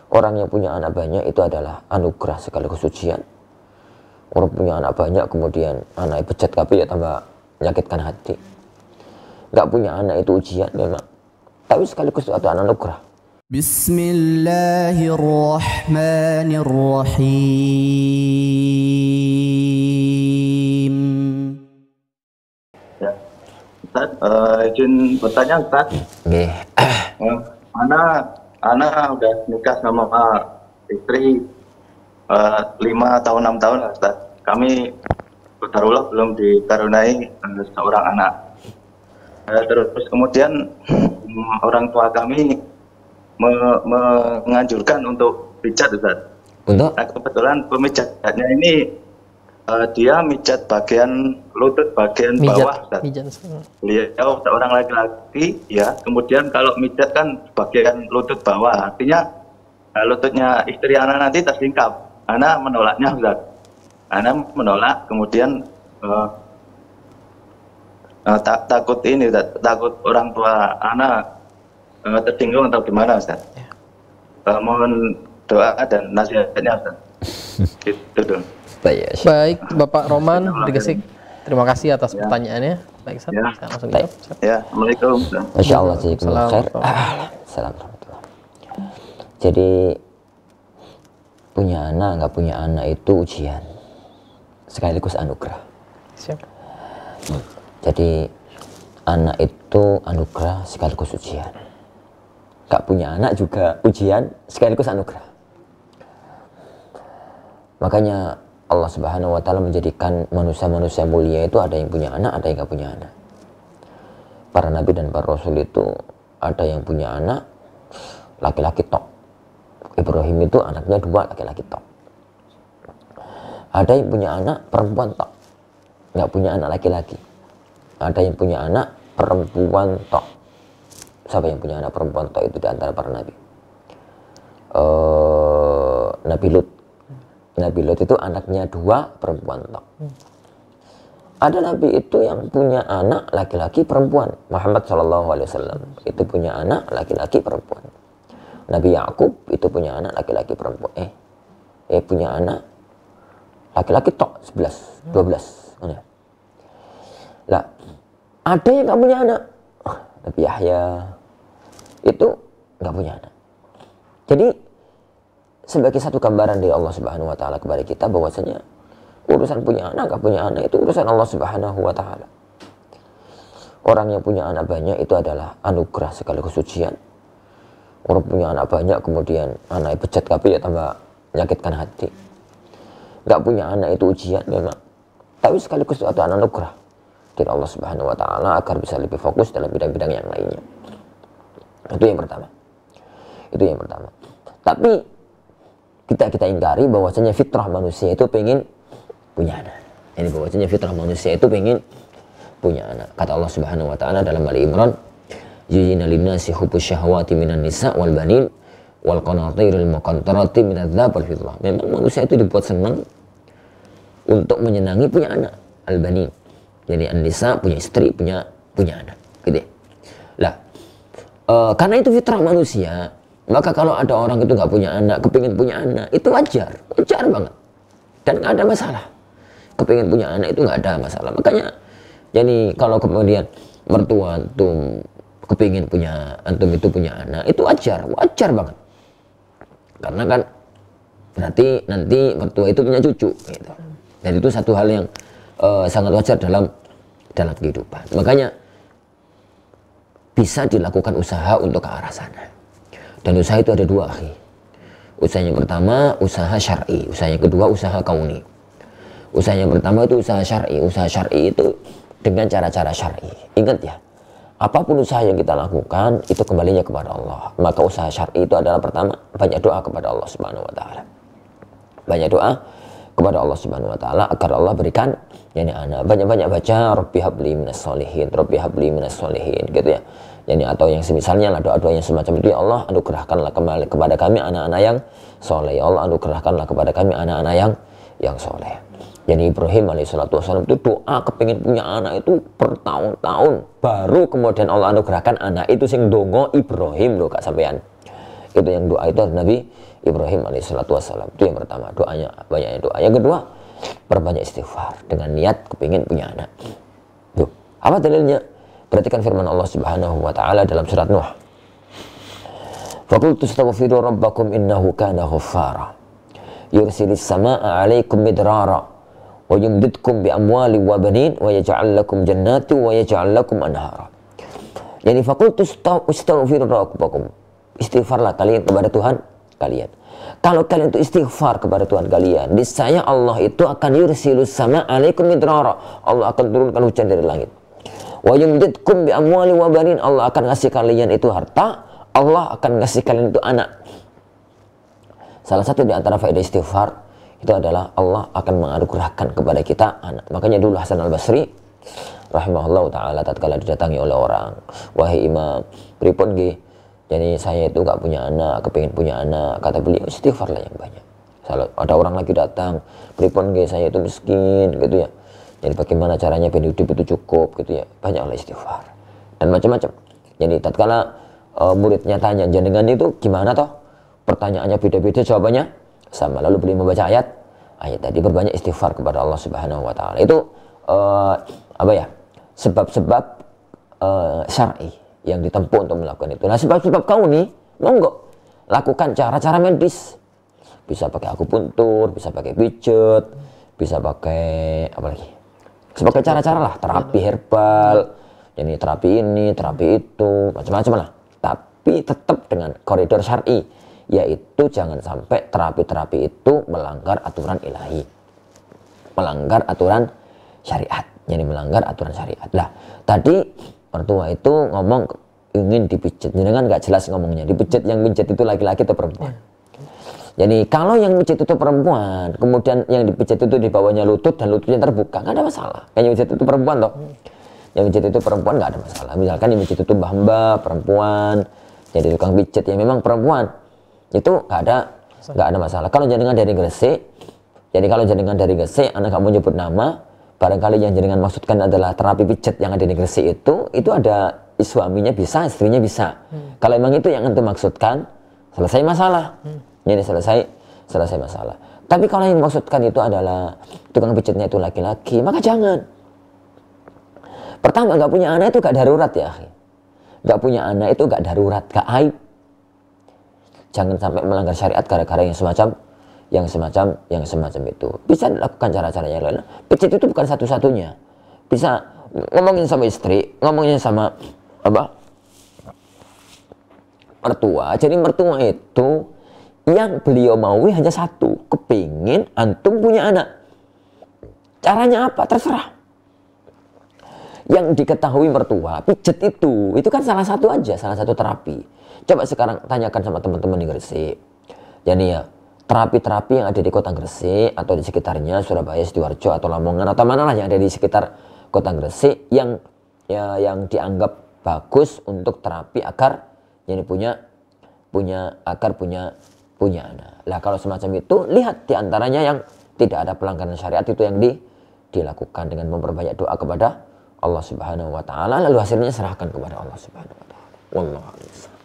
Orang yang punya anak banyak itu adalah anugerah sekaligus ujian. Orang punya anak banyak kemudian anak bejat kabeh ya tambah menyakitkan hati. Nggak punya anak itu ujian memang, tapi sekaligus itu ada anugerah. Bismillahirrahmanirrahim. Ya, Ustaz, izin bertanya Ustaz. Nggih. Ana udah nikah sama istri 5 atau 6 tahun Ustaz. Kami qadarullah belum dikaruniai seorang anak. Terus kemudian orang tua kami menganjurkan untuk pijat Ustaz. Untuk? Nah, kebetulan pemijatnya ini dia mijat bagian lutut bagian bawah Ustaz. Beliau seorang laki-laki ya, kemudian kalau mijat kan bagian lutut bawah, artinya lututnya istri anak nanti tersingkap. Anak menolaknya Ustaz. Anak menolak, kemudian takut ini Ustaz, takut orang tua anak tersinggung atau gimana Ustaz. Mohon doa dan nasihatnya Ustaz. Gitu dong. Baik, Bapak Roman Digesik, terima kasih atas pertanyaannya. Baik, Ustaz, saya langsung jawab. Ya, Assalamualaikum. Masya Allah, Assalamualaikum. Jadi punya anak nggak punya anak itu ujian sekaligus anugerah. Siap. Jadi anak itu anugerah sekaligus ujian. Nggak punya anak juga ujian sekaligus anugerah. Makanya Allah Subhanahu wa Ta'ala menjadikan manusia-manusia mulia itu ada yang punya anak, ada yang nggak punya anak. Para nabi dan para rasul itu ada yang punya anak laki-laki tok. Ibrahim itu anaknya 2 laki-laki tok. Ada yang punya anak perempuan tok, nggak punya anak laki-laki. Ada yang punya anak perempuan tok. Siapa yang punya anak perempuan tok itu di antara para nabi? Nabi Lut. Nabi Lut itu anaknya 2 perempuan tok. Ada nabi itu yang punya anak laki-laki perempuan. Muhammad SAW itu punya anak laki-laki perempuan. Nabi Yakub itu punya anak laki-laki perempuan. Punya anak laki-laki tok 11, 12. Lah, ada yang nggak punya anak. Nabi Yahya itu nggak punya anak. Jadi sebagai satu gambaran dari Allah Subhanahu wa Ta'ala kepada kita bahwasanya urusan punya anak nggak punya anak itu urusan Allah Subhanahu wa Ta'ala. Orang yang punya anak banyak itu adalah anugerah sekaligus ujian. Orang punya anak banyak kemudian anak bejat kabeh ya tambah menyakitkan hati. Nggak punya anak itu ujian memang, tapi sekaligus itu ada anugerah dari Allah Subhanahu wa Ta'ala agar bisa lebih fokus dalam bidang-bidang yang lainnya. Itu yang pertama. Tapi kita ingkari bahwasanya fitrah manusia itu pengen punya anak. Ini bahwasanya fitrah manusia itu pengen punya anak. Kata Allah Subhanahu wa Ta'ala dalam Ali Imran, "Yu'ina lin-nasi hubbus syahawati minan nisa' wal banin wal qanatiril muqantarati minadz dzahab wal fiddah." Memang manusia itu dibuat senang untuk menyenangi punya anak, al-banin. Jadi an-nisa punya istri, punya anak, gitu. Lah, karena itu fitrah manusia, maka kalau ada orang itu nggak punya anak, kepingin punya anak, itu wajar banget, dan nggak ada masalah. Kepingin punya anak itu nggak ada masalah. Makanya, jadi kalau kemudian mertua antum kepingin punya antum itu punya anak, itu wajar banget. Karena kan berarti nanti mertua itu punya cucu, gitu. Dan itu satu hal yang sangat wajar dalam kehidupan. Makanya bisa dilakukan usaha untuk ke arah sana. Dan usaha itu ada 2, akhi. Usaha yang pertama usaha syar'i, usaha yang kedua usaha kauni. Usaha yang pertama itu usaha syar'i. Usaha syar'i itu dengan cara-cara syar'i. Ingat ya, apapun usaha yang kita lakukan itu kembalinya kepada Allah. Maka usaha syar'i itu adalah pertama banyak doa kepada Allah Subhanahu wa Ta'ala. Banyak doa kepada Allah Subhanahu wa Ta'ala agar Allah berikan anak. Banyak-banyak baca Rabbi habli minas solihin, Rabbi habli minas solihin, gitu ya. Atau yang semisalnya lah doa-doa yang semacam itu. Ya Allah, anugerahkanlah kepada kami anak-anak yang soleh. Ya Allah, anugerahkanlah kepada kami anak-anak yang soleh. Jadi Ibrahim alaihissalam itu doa kepingin punya anak itu bertahun-tahun, baru kemudian Allah anugerahkan anak itu sing dongo Ibrahim loh, Kak sampean. Itu yang doa itu Nabi Ibrahim alaihissalam. Itu yang pertama, doanya banyaknya doa. Yang kedua, perbanyak istighfar dengan niat kepingin punya anak. Tuh, apa dalilnya? Perhatikan firman Allah Subhanahu wa taala dalam surat Nuh. Faqultu astaghfiru rabbakum innahu kana ghaffara. Yursilis samaa'a 'alaikum midrara wa yumdidkum bi amwalin wa banin wa yaj'al lakum jannatin wa yaj'al lakum anhara. Yani faqultu astaghfiru rabbakum. Istighfarlah kalian kepada Tuhan kalian. Kalau kalian itu istighfar kepada Tuhan kalian, niscaya Allah itu akan yursilus sama alaikum midrara. Allah akan turunkan hujan dari langit. Wa yumdidkum bi amwali wa banin. Allah akan ngasih kalian itu harta, Allah akan ngasih kalian itu anak. Salah satu di antara faedah istighfar itu adalah Allah akan menganugerahkan kepada kita anak. Makanya dulu Hasan Al-Basri rahimahullah taala tatkala didatangi oleh orang, "Wahai Imam, pripun nggih? Jadi saya itu gak punya anak, kepingin punya anak." Kata beliau, istighfarlah yang banyak. Ada orang lagi datang, "Pripun nggih, saya itu miskin," gitu ya. Jadi bagaimana caranya biar hidup itu cukup gitu ya. Banyaklah istighfar. Dan macam-macam. Jadi tatkala muridnya tanya, "Jenengan itu gimana toh?" Pertanyaannya beda-beda, jawabannya sama. Lalu beliau membaca ayat tadi, berbanyak istighfar kepada Allah Subhanahu wa taala. Itu sebab-sebab syar'i yang ditempuh untuk melakukan itu. Nah, sebab-sebab kau nih, monggo lakukan cara-cara medis. Bisa pakai akupuntur, bisa pakai pijat, bisa pakai apa lagi? Sebagai cara-cara lah, terapi herbal, jadi terapi ini, terapi itu, macam-macam lah. Tapi tetap dengan koridor syar'i, yaitu jangan sampai terapi-terapi itu melanggar aturan ilahi, melanggar aturan syariat, jadi melanggar aturan syariat. Lah, tadi mertua itu ngomong ingin dipijat, jangan nggak jelas ngomongnya. Dipijat, yang pijat itu laki-laki atau perempuan? Jadi kalau yang pijat itu perempuan, kemudian yang dipijat itu di bawahnya lutut dan lututnya terbuka, nggak ada masalah. Yang pijat itu perempuan toh, yang pijat itu perempuan nggak ada masalah. Misalkan yang pijat itu mbah-mbah perempuan, jadi tukang pijat yang memang perempuan, itu nggak ada masalah. Kalau jenengan dari Gresik, jadi kalau jenengan dari Gresik, anak kamu nyebut nama, barangkali yang jenengan maksudkan adalah terapi pijat yang ada di Gresik itu ada suaminya bisa, istrinya bisa. Kalau emang itu yang antum maksudkan, selesai masalah. Jadi selesai masalah. Tapi kalau yang maksudkan itu adalah tukang pijatnya itu laki-laki, maka jangan. Pertama, nggak punya anak itu gak darurat ya. Nggak punya anak itu gak darurat, gak aib. Jangan sampai melanggar syariat gara-gara yang semacam itu. Bisa dilakukan cara-cara yang lain. Pijat itu bukan satu-satunya. Bisa ngomongin sama istri, ngomongin sama mertua. Jadi mertua itu yang beliau maui hanya satu, kepingin antum punya anak. Caranya apa? Terserah. Yang diketahui mertua, pijat itu kan salah satu aja, salah satu terapi. Coba sekarang tanyakan sama teman-teman di Gresik. Jadi ya, terapi-terapi yang ada di kota Gresik atau di sekitarnya, Surabaya, Sidoarjo atau Lamongan atau mana lah yang ada di sekitar kota Gresik yang dianggap bagus untuk terapi agar jadi punya anak. Lah kalau semacam itu, lihat diantaranya yang tidak ada pelanggaran syariat itu yang dilakukan dengan memperbanyak doa kepada Allah Subhanahu wa taala, lalu hasilnya serahkan kepada Allah Subhanahu wa taala. Wallahu a'lam.